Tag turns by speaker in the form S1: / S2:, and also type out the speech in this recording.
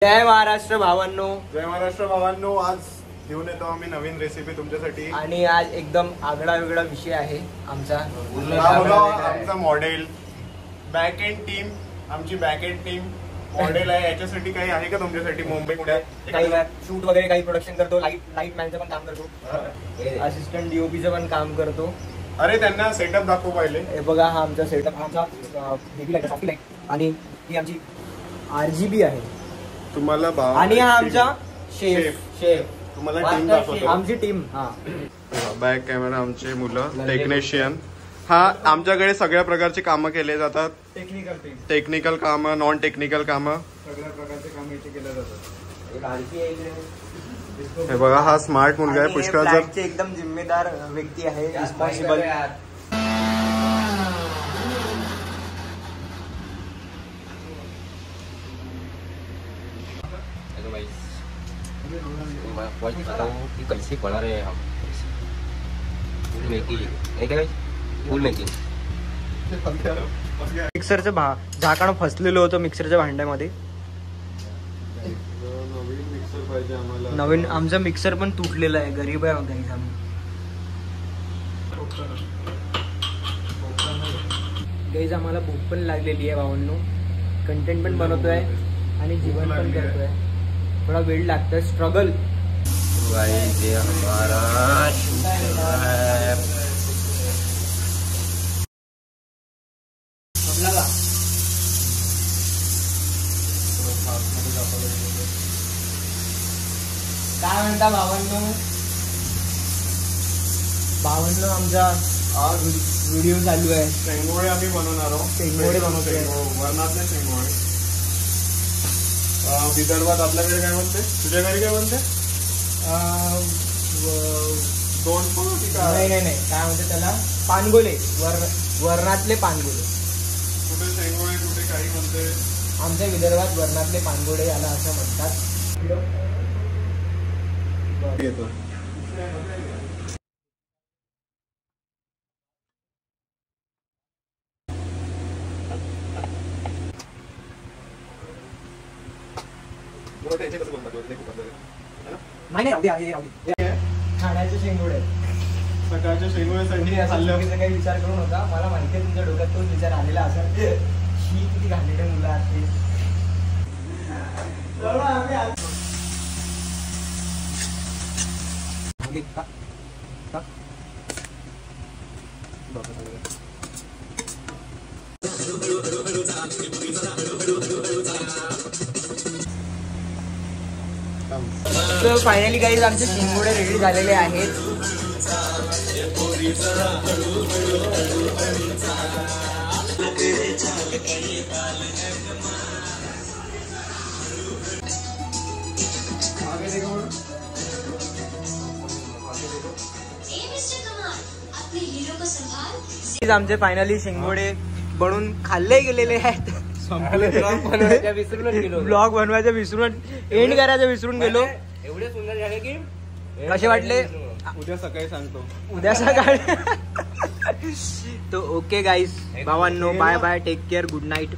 S1: जय महाराष्ट्र भावांनो.
S2: जय महाराष्ट्र भावांनो. आज घेऊन येतो आम्ही नवीन रेसिपी तुमच्यासाठी
S1: आणि आज एकदम आगळा वेगळा विषय आहे आमचा.
S2: आमचा मॉडेल बॅक एंड टीम, आमची बॅक एंड टीम मॉडेल आहे. याच्यासाठी काही आहे का तुमच्यासाठी? मुंबई पुण्यात
S1: काही शूट वगैरे काही प्रोडक्शन करतो, लाईट मॅनचं पण काम करतो, असिस्टंट डीओपीचं पण काम करतो.
S2: अरे त्यांना सेटअप दाखवू पहिले.
S1: हे बघा, हा आमचा सेटअप, आमचा हेवी लाईट, सॉफ्ट लाईट आणि ही आमची RGB आहे
S2: तुम्हाला.
S1: आणि हा आमचा शेफ
S2: तुम्हाला टीम दाखवतो,
S1: आमची टीम.
S2: बॅक कॅमेरा आमचे मुलं, टेक्निशियन. हा आमच्याकडे सगळ्या प्रकारची कामं केले जातात. टेक्निकल कामं, नॉन टेक्निकल कामं, सगळ्या प्रकारचे काम इथे केले जातात. हे बघा, हा स्मार्ट मुलगा आहे. पुष्कळ जर
S1: एकदम जिम्मेदार व्यक्ती आहे, रिस्पॉन्सिबल.
S3: कैसे पढ़ा रहे हैं हम फुल मेकिंग.
S1: मिक्सरचं झाकण फसलेलं होतं मिक्सरच्या भांड्यामध्ये.
S2: नवीन मिक्सर पाहिजे आम्हाला.
S1: नवीन आमचं मिक्सर पण तुटलेलं आहे. गरीब आहे गाईस आम्ही. गाईस आम्हाला भूक पण लागलेली आहे भावांनो. कंटेंट पण बनवतोय आणि जीवन पण करतोय. थोडा वेळ लागतोय, स्ट्रगल.
S3: गाइस ये हमारा शूट चल रहा है.
S1: काय म्हणता भावांनो? आमचा व्हिडिओ चालू आहे.
S2: शेंगोळे आम्ही बनवणार आहोत.
S1: शेंगोळे बनवतोय.
S2: वरणातले शेंगोळे. विदर्भात आपल्याकडे काय म्हणते? तुझ्या घरी काय म्हणते?
S1: नाही, काय म्हणते त्याला? पानगोले. वरणातले पानगोले.
S2: कुठे शेंगोळे, कुठे काही म्हणते.
S1: आमच्या विदर्भात वरणातले पानगोळे याला असं म्हणतात.
S2: येतो.
S1: नाही, खाण्याचे शेंगोळे.
S2: सकाळच्या शेंगोळ्यासाठी
S1: काही विचार करू नका. मला माहिती आहे तुमच्या डोक्यात तोच विचार आलेला असेल. ही किती घाणेरडे मुलं असतील. तर फायनली गाईज आमचे शेंगोळे रेडी झालेले आहेत. आमचे फायनली शेंगोळे बनून खाल्ले गेलेले आहेत. ब्लॉग बनवायचं विसरून, एंड करायचं विसरून गेलो.
S3: एवढे सुंदर झाले की
S1: कसे वाटले?
S2: उद्या सकाळी सांगतो.
S1: उद्या सकाळी. तो ओके गाईस भावांनो, bye bye, take care, good night.